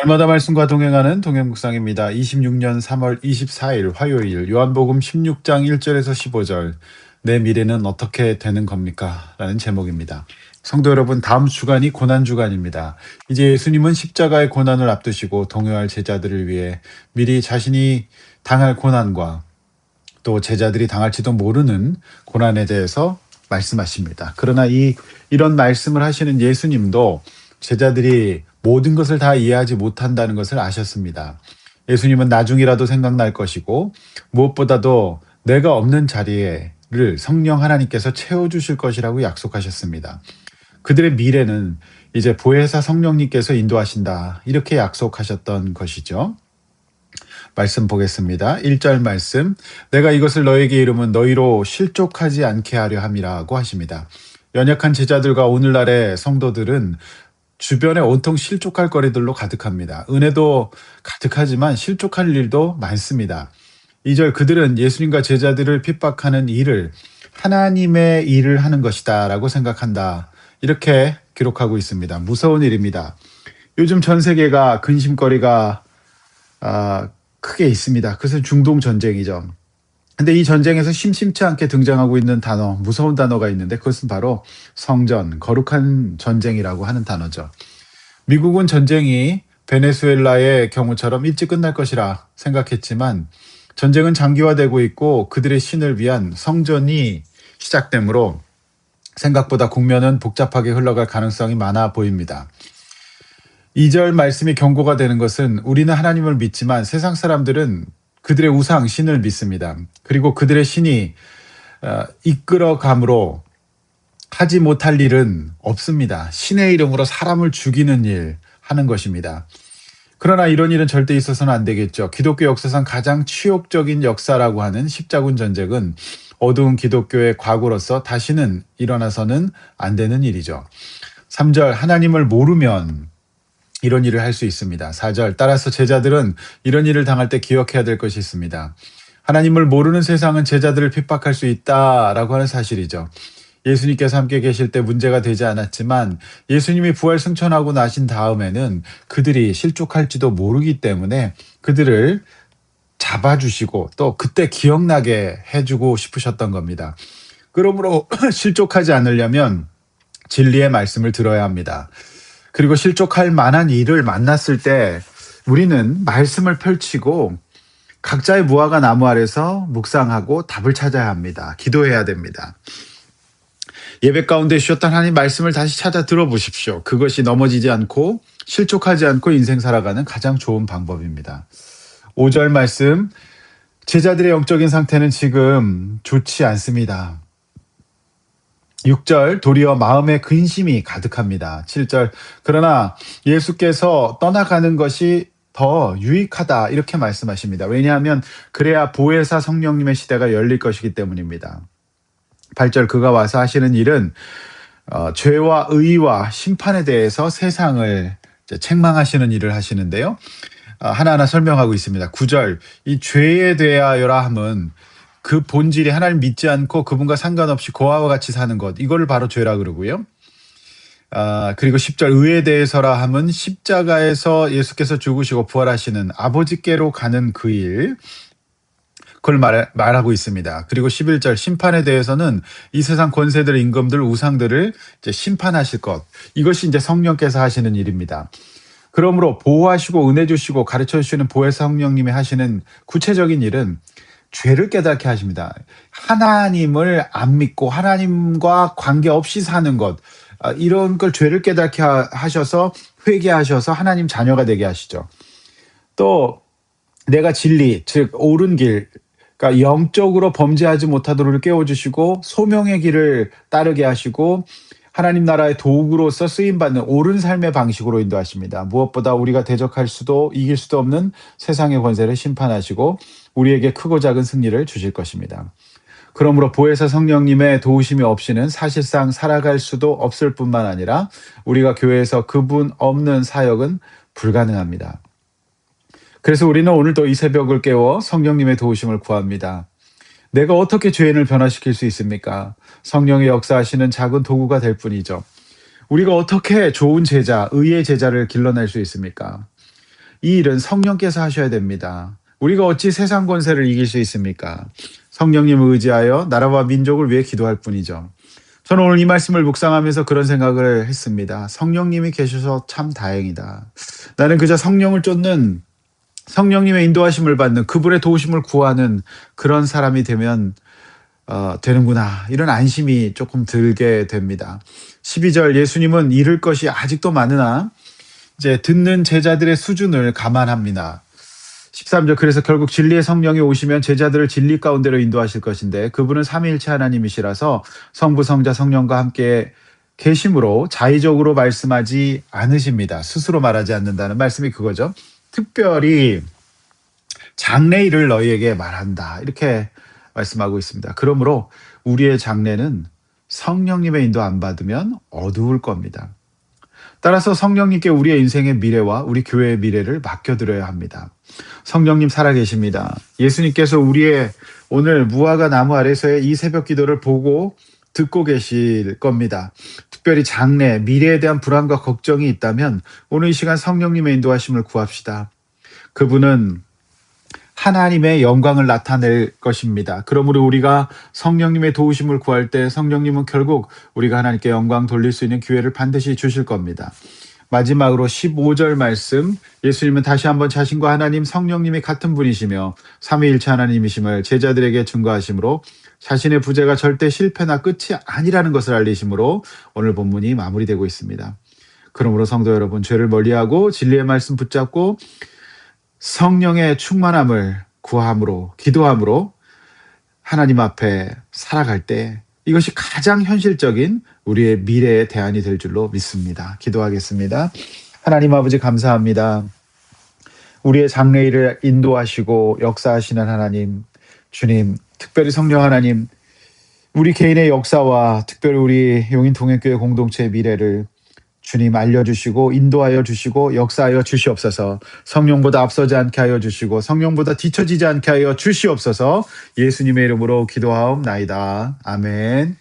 날마다 말씀과 동행하는 동행묵상입니다. 26년 3월 24일 화요일 요한복음 16장 1절에서 15절 내 미래는 어떻게 되는 겁니까? 라는 제목입니다. 성도 여러분, 다음 주간이 고난 주간입니다. 이제 예수님은 십자가의 고난을 앞두시고 동요할 제자들을 위해 미리 자신이 당할 고난과 또 제자들이 당할지도 모르는 고난에 대해서 말씀하십니다. 그러나 이런 말씀을 하시는 예수님도 제자들이 모든 것을 다 이해하지 못한다는 것을 아셨습니다. 예수님은 나중이라도 생각날 것이고 무엇보다도 내가 없는 자리를 성령 하나님께서 채워주실 것이라고 약속하셨습니다. 그들의 미래는 이제 보혜사 성령님께서 인도하신다, 이렇게 약속하셨던 것이죠. 말씀 보겠습니다. 1절 말씀, 내가 이것을 너에게 이름은 너희로 실족하지 않게 하려 함이라고 하십니다. 연약한 제자들과 오늘날의 성도들은 주변에 온통 실족할 거리들로 가득합니다. 은혜도 가득하지만 실족할 일도 많습니다. 2절, 그들은 예수님과 제자들을 핍박하는 일을 하나님의 일을 하는 것이다 라고 생각한다, 이렇게 기록하고 있습니다. 무서운 일입니다. 요즘 전 세계가 근심거리가 크게 있습니다. 그것은 중동 전쟁이죠. 근데 이 전쟁에서 심심치 않게 등장하고 있는 단어, 무서운 단어가 있는데 그것은 바로 성전, 거룩한 전쟁이라고 하는 단어죠. 미국은 전쟁이 베네수엘라의 경우처럼 일찍 끝날 것이라 생각했지만 전쟁은 장기화되고 있고 그들의 신을 위한 성전이 시작되므로 생각보다 국면은 복잡하게 흘러갈 가능성이 많아 보입니다. 2절 말씀이 경고가 되는 것은 우리는 하나님을 믿지만 세상 사람들은 그들의 우상, 신을 믿습니다. 그리고 그들의 신이 이끌어감으로 하지 못할 일은 없습니다. 신의 이름으로 사람을 죽이는 일 하는 것입니다. 그러나 이런 일은 절대 있어서는 안 되겠죠. 기독교 역사상 가장 치욕적인 역사라고 하는 십자군 전쟁은 어두운 기독교의 과거로서 다시는 일어나서는 안 되는 일이죠. 3절, 하나님을 모르면 이런 일을 할 수 있습니다. 4절, 따라서 제자들은 이런 일을 당할 때 기억해야 될 것이 있습니다. 하나님을 모르는 세상은 제자들을 핍박할 수 있다라고 하는 사실이죠. 예수님께서 함께 계실 때 문제가 되지 않았지만 예수님이 부활 승천하고 나신 다음에는 그들이 실족할지도 모르기 때문에 그들을 잡아주시고 또 그때 기억나게 해주고 싶으셨던 겁니다. 그러므로 실족하지 않으려면 진리의 말씀을 들어야 합니다. 그리고 실족할 만한 일을 만났을 때 우리는 말씀을 펼치고 각자의 무화과 나무 아래서 묵상하고 답을 찾아야 합니다. 기도해야 됩니다. 예배 가운데 주셨던 하나님 말씀을 다시 찾아 들어보십시오. 그것이 넘어지지 않고 실족하지 않고 인생 살아가는 가장 좋은 방법입니다. 5절 말씀, 제자들의 영적인 상태는 지금 좋지 않습니다. 6절, 도리어 마음에 근심이 가득합니다. 7절, 그러나 예수께서 떠나가는 것이 더 유익하다, 이렇게 말씀하십니다. 왜냐하면 그래야 보혜사 성령님의 시대가 열릴 것이기 때문입니다. 8절, 그가 와서 하시는 일은 죄와 의와 심판에 대해서 세상을 책망하시는 일을 하시는데요. 하나하나 설명하고 있습니다. 9절, 이 죄에 대하여라 함은 그 본질이 하나님 믿지 않고 그분과 상관없이 고아와 같이 사는 것, 이거를 바로 죄라 그러고요. 그리고 10절, 의에 대해서라 함은 십자가에서 예수께서 죽으시고 부활하시는 아버지께로 가는 그 일, 그걸 말하고 있습니다. 그리고 11절, 심판에 대해서는 이 세상 권세들, 임금들, 우상들을 이제 심판하실 것, 이것이 이제 성령께서 하시는 일입니다. 그러므로 보호하시고 은혜 주시고 가르쳐 주시는 보혜사 성령님이 하시는 구체적인 일은 죄를 깨닫게 하십니다. 하나님을 안 믿고 하나님과 관계없이 사는 것, 이런 걸 죄를 깨닫게 하셔서 회개하셔서 하나님 자녀가 되게 하시죠. 또 내가 진리, 즉 옳은 길, 그러니까 영적으로 범죄하지 못하도록 깨워주시고 소명의 길을 따르게 하시고 하나님 나라의 도구로서 쓰임받는 옳은 삶의 방식으로 인도하십니다. 무엇보다 우리가 대적할 수도 이길 수도 없는 세상의 권세를 심판하시고 우리에게 크고 작은 승리를 주실 것입니다. 그러므로 보혜사 성령님의 도우심이 없이는 사실상 살아갈 수도 없을 뿐만 아니라 우리가 교회에서 그분 없는 사역은 불가능합니다. 그래서 우리는 오늘도 이 새벽을 깨워 성령님의 도우심을 구합니다. 내가 어떻게 죄인을 변화시킬 수 있습니까? 성령의 역사하시는 작은 도구가 될 뿐이죠. 우리가 어떻게 좋은 제자, 의의 제자를 길러낼 수 있습니까? 이 일은 성령께서 하셔야 됩니다. 우리가 어찌 세상 권세를 이길 수 있습니까? 성령님을 의지하여 나라와 민족을 위해 기도할 뿐이죠. 저는 오늘 이 말씀을 묵상하면서 그런 생각을 했습니다. 성령님이 계셔서 참 다행이다. 나는 그저 성령을 쫓는, 성령님의 인도하심을 받는, 그분의 도우심을 구하는 그런 사람이 되면 되는구나. 이런 안심이 조금 들게 됩니다. 12절, 예수님은 잃을 것이 아직도 많으나 이제 듣는 제자들의 수준을 감안합니다. 13절, 그래서 결국 진리의 성령이 오시면 제자들을 진리 가운데로 인도하실 것인데 그분은 삼위일체 하나님이시라서 성부, 성자, 성령과 함께 계심으로 자의적으로 말씀하지 않으십니다. 스스로 말하지 않는다는 말씀이 그거죠. 특별히 장래일을 너희에게 말한다. 이렇게 말씀하고 있습니다. 그러므로 우리의 장래는 성령님의 인도 안 받으면 어두울 겁니다. 따라서 성령님께 우리의 인생의 미래와 우리 교회의 미래를 맡겨드려야 합니다. 성령님 살아계십니다. 예수님께서 우리의 오늘 무화과 나무 아래서의 이 새벽 기도를 보고 듣고 계실 겁니다. 특별히 장래, 미래에 대한 불안과 걱정이 있다면 오늘 이 시간 성령님의 인도하심을 구합시다. 그분은 하나님의 영광을 나타낼 것입니다. 그러므로 우리가 성령님의 도우심을 구할 때 성령님은 결국 우리가 하나님께 영광 돌릴 수 있는 기회를 반드시 주실 겁니다. 마지막으로 15절 말씀, 예수님은 다시 한번 자신과 하나님 성령님이 같은 분이시며 삼위일체 하나님이심을 제자들에게 증거하심으로 자신의 부재가 절대 실패나 끝이 아니라는 것을 알리심으로 오늘 본문이 마무리되고 있습니다. 그러므로 성도 여러분, 죄를 멀리하고 진리의 말씀 붙잡고 성령의 충만함을 구함으로, 기도함으로 하나님 앞에 살아갈 때 이것이 가장 현실적인 우리의 미래의 대안이 될 줄로 믿습니다. 기도하겠습니다. 하나님 아버지 감사합니다. 우리의 장래일을 인도하시고 역사하시는 하나님, 주님, 특별히 성령 하나님, 우리 개인의 역사와 특별히 우리 용인통행교회 공동체의 미래를 주님 알려주시고 인도하여 주시고 역사하여 주시옵소서. 성령보다 앞서지 않게 하여 주시고 성령보다 뒤처지지 않게 하여 주시옵소서. 예수님의 이름으로 기도하옵나이다. 아멘.